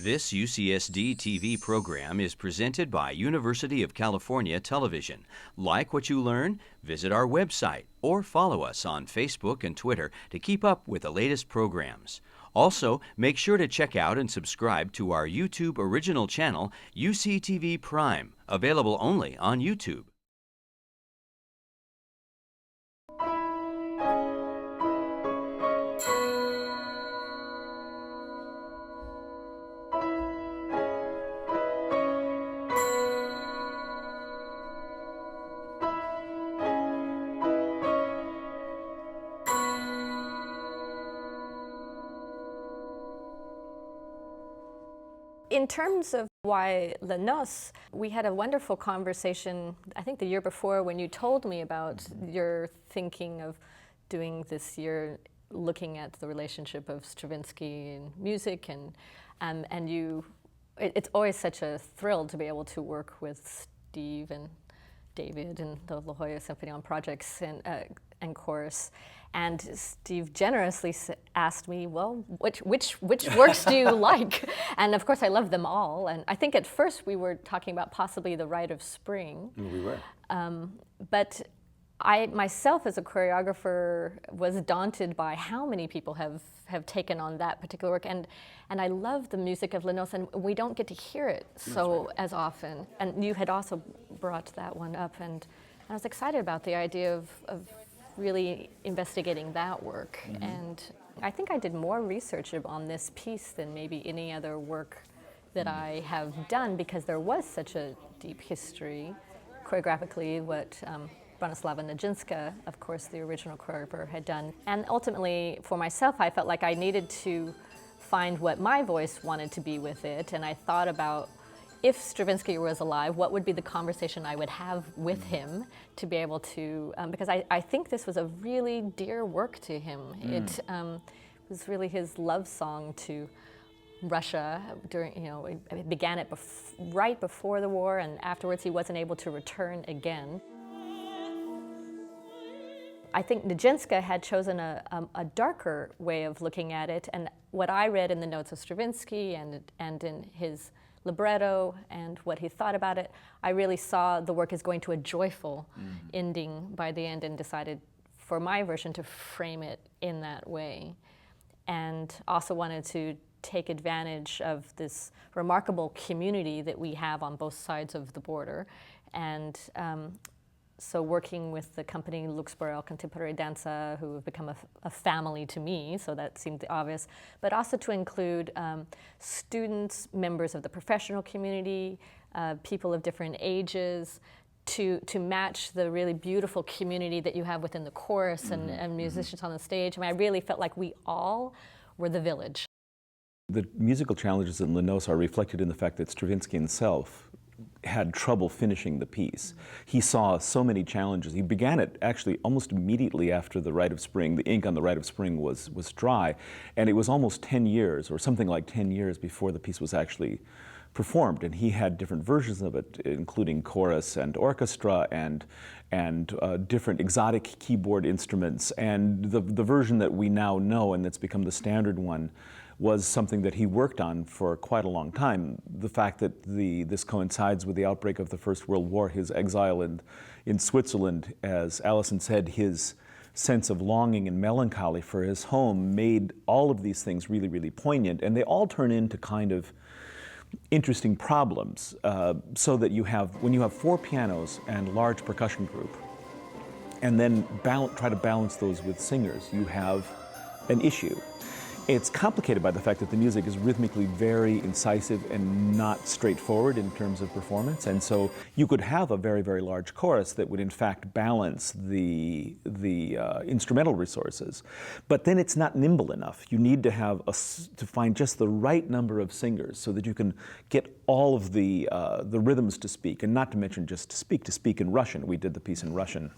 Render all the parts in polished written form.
This UCSD TV program is presented by University of California Television. Like what you learn? Visit our website or follow us on Facebook and Twitter to keep up with the latest programs. Also, make sure to check out and subscribe to our YouTube original channel, UCTV Prime, available only on YouTube. In terms of why Les Noces, we had a wonderful conversation, I think the year before, when you told me about your thinking of doing this year, looking at the relationship of Stravinsky and music, and it's always such a thrill to be able to work with Steve and David and the La Jolla Symphony on projects and chorus. And Steve generously asked me, well, which works do you like? And of course I love them all. And I think at first we were talking about possibly The Rite of Spring. We were. But I myself as a choreographer was daunted by how many people have taken on that particular work. And I love the music of Les Noces, and we don't get to hear it as often. And you had also brought that one up, and I was excited about the idea of really investigating that work. Mm-hmm. And I think I did more research on this piece than maybe any other work that I have done, because there was such a deep history choreographically, what Bronislava Nijinská, of course the original choreographer, had done. And ultimately for myself I felt like I needed to find what my voice wanted to be with it, and I thought about, if Stravinsky was alive, what would be the conversation I would have with him to be able to, because I think this was a really dear work to him. It was really his love song to Russia during, it began it right before the war, and afterwards he wasn't able to return again. I think Nijinská had chosen a darker way of looking at it, and what I read in the notes of Stravinsky and in his libretto and what he thought about it, I really saw the work as going to a joyful ending by the end, and decided for my version to frame it in that way. And also wanted to take advantage of this remarkable community that we have on both sides of the border. And so working with the company Luxembourg Contemporary Danza, who have become a family to me, so that seemed obvious, but also to include students, members of the professional community, people of different ages, to match the really beautiful community that you have within the chorus and musicians on the stage. I mean, I really felt like we all were the village. The musical challenges in Les Noces are reflected in the fact that Stravinsky himself had trouble finishing the piece. He saw so many challenges. He began it actually almost immediately after The Rite of Spring. The ink on The Rite of Spring was dry, and it was almost 10 years, or something like 10 years, before the piece was actually performed. And he had different versions of it, including chorus and orchestra and different exotic keyboard instruments. And the version that we now know, and that's become the standard one, was something that he worked on for quite a long time. The fact that this coincides with the outbreak of the First World War, his exile in Switzerland, as Allison said, his sense of longing and melancholy for his home made all of these things really, really poignant, and they all turn into kind of interesting problems, so that when you have 4 pianos and a large percussion group, and then try to balance those with singers, you have an issue. It's complicated by the fact that the music is rhythmically very incisive and not straightforward in terms of performance, and so you could have a very, very large chorus that would in fact balance the instrumental resources, but then it's not nimble enough. You need to have to find just the right number of singers so that you can get all of the rhythms to speak, and not to mention just to speak in Russian. We did the piece in Russian,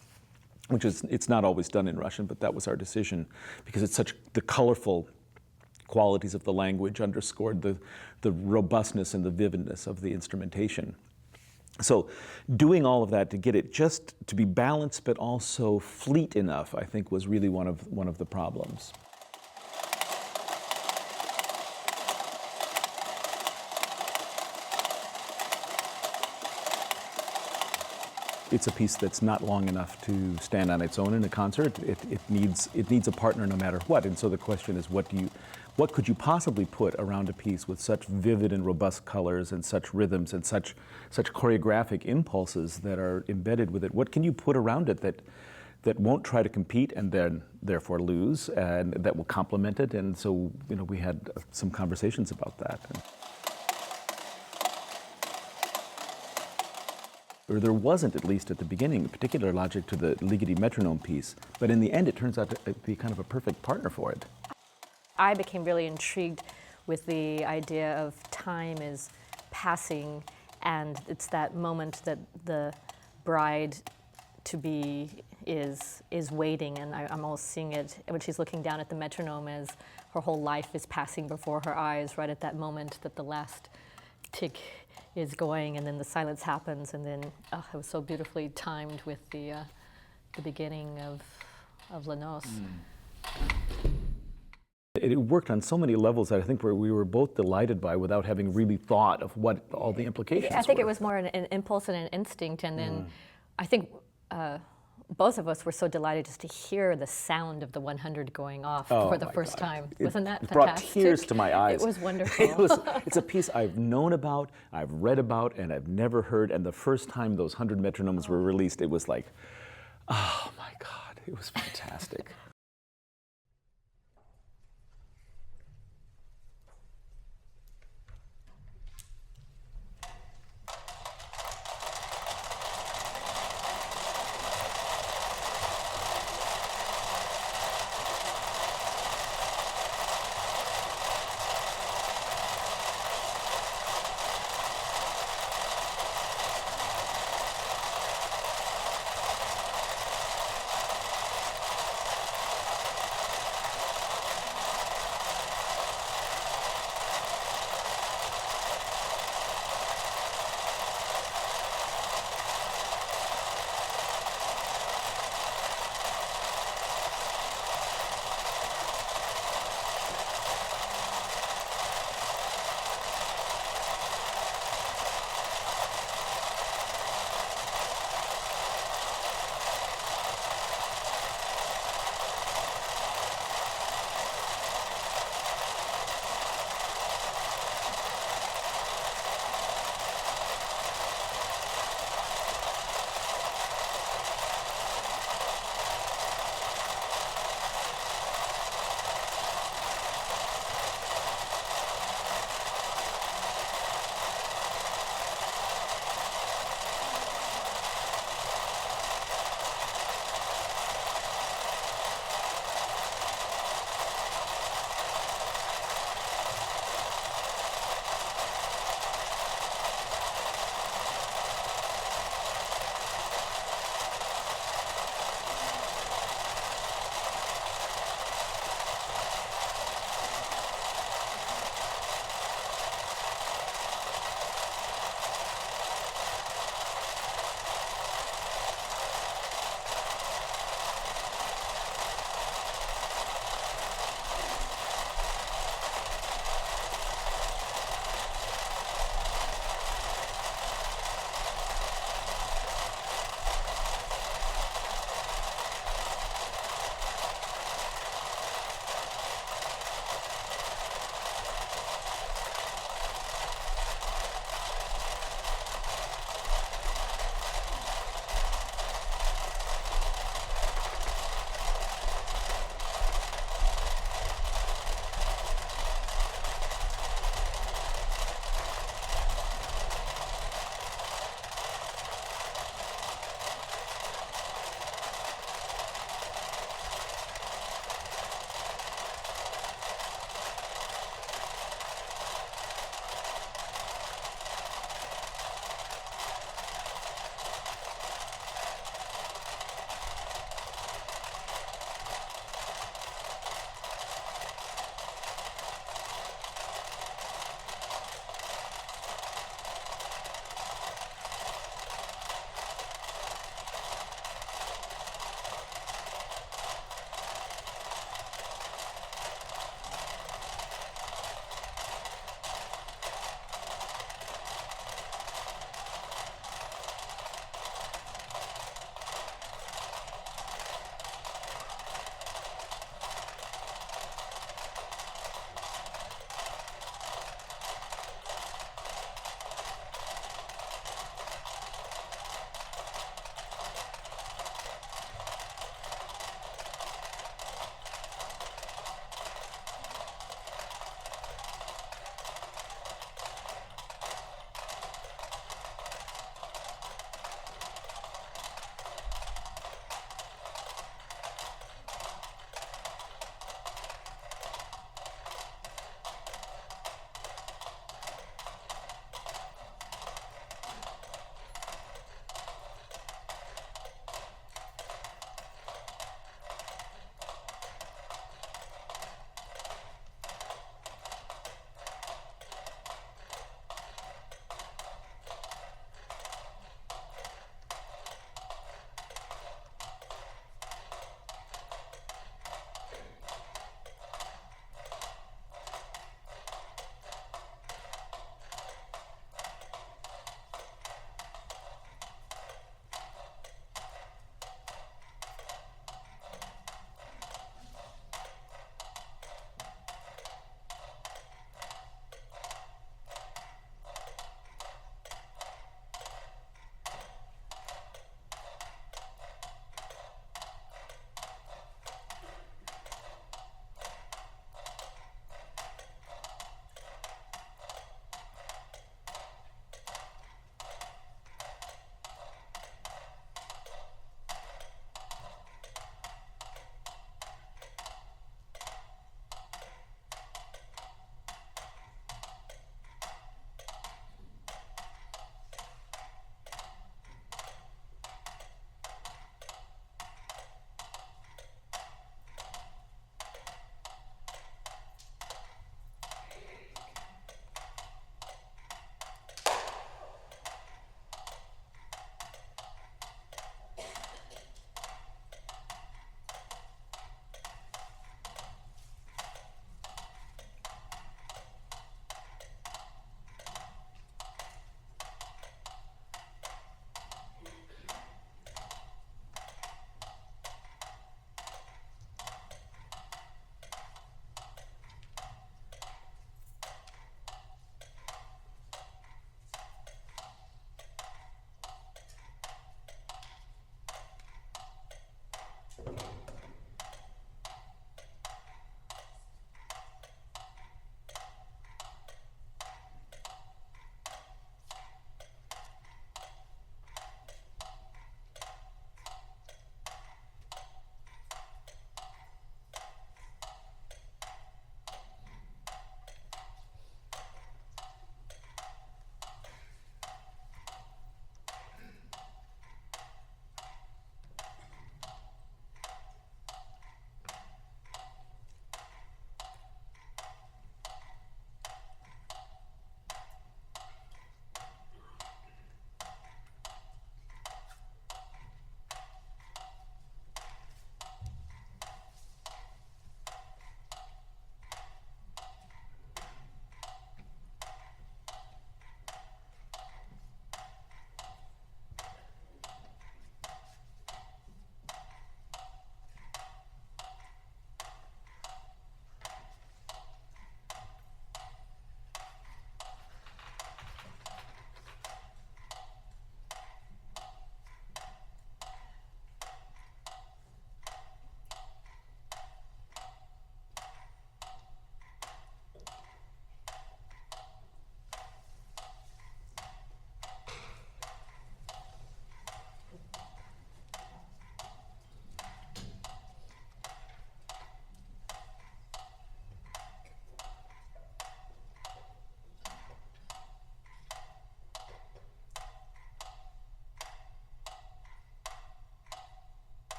which it's not always done in Russian, but that was our decision because it's such the colorful qualities of the language underscored the robustness and the vividness of the instrumentation. So doing all of that to get it just to be balanced but also fleet enough, I think, was really one of the problems. it's a piece that's not long enough to stand on its own in a concert. It needs a partner no matter what. And so the question is, what could you possibly put around a piece with such vivid and robust colors and such rhythms and such choreographic impulses that are embedded with it? What can you put around it that won't try to compete and then therefore lose, and that will complement it? And so, we had some conversations about that. Or there wasn't, at least at the beginning, a particular logic to the Ligeti metronome piece, but in the end it turns out to be kind of a perfect partner for it. I became really intrigued with the idea of time is passing, and it's that moment that the bride-to-be is waiting, and I'm almost seeing it when she's looking down at the metronome as her whole life is passing before her eyes, right at that moment that the last tick is going, and then the silence happens, and then it was so beautifully timed with the beginning of Les Noces. It worked on so many levels that I think we were both delighted by without having really thought of what all the implications were. I think it was more an impulse and an instinct, and then I think both of us were so delighted just to hear the sound of the 100 going off for the first time. Wasn't that fantastic? It brought tears to my eyes. It was wonderful. It's a piece I've known about, I've read about, and I've never heard. And the first time those 100 metronomes were released, it was like, oh my God, it was fantastic.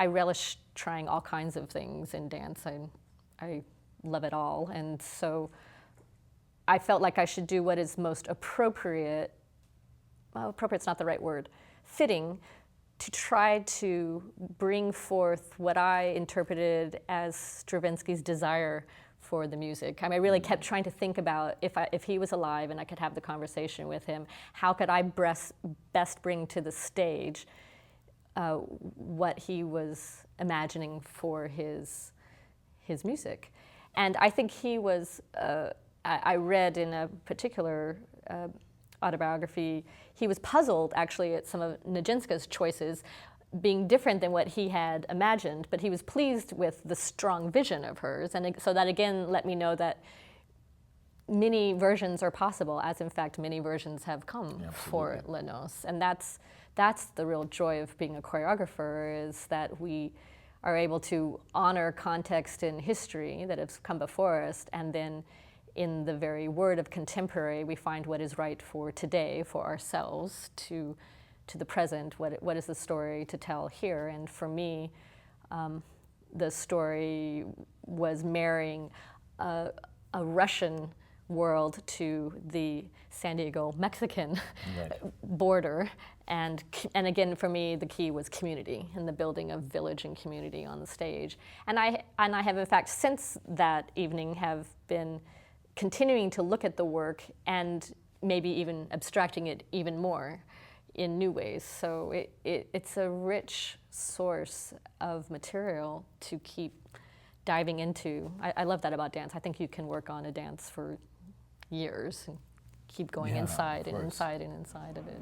I relish trying all kinds of things in dance. I love it all. And so I felt like I should do what is most appropriate, well, appropriate's not the right word, fitting, to try to bring forth what I interpreted as Stravinsky's desire for the music. I mean, I really kept trying to think about if he was alive and I could have the conversation with him, how could I best bring to the stage what he was imagining for his music. And I think he was, I read in a particular autobiography, he was puzzled actually at some of Nijinsky's choices being different than what he had imagined, but he was pleased with the strong vision of hers. And so that again let me know that many versions are possible, as in fact many versions have come for Les Noces. And that's the real joy of being a choreographer, is that we are able to honor context in history that has come before us, and then in the very word of contemporary, we find what is right for today, for ourselves, to the present. What is the story to tell here? And for me, the story was marrying a Russian world to the San Diego Mexican border, and again for me the key was community and the building of village and community on the stage. And I have in fact since that evening have been continuing to look at the work and maybe even abstracting it even more in new ways. So it's a rich source of material to keep diving into. I love that about dance. I think you can work on a dance for years and keep going inside and inside and inside of it.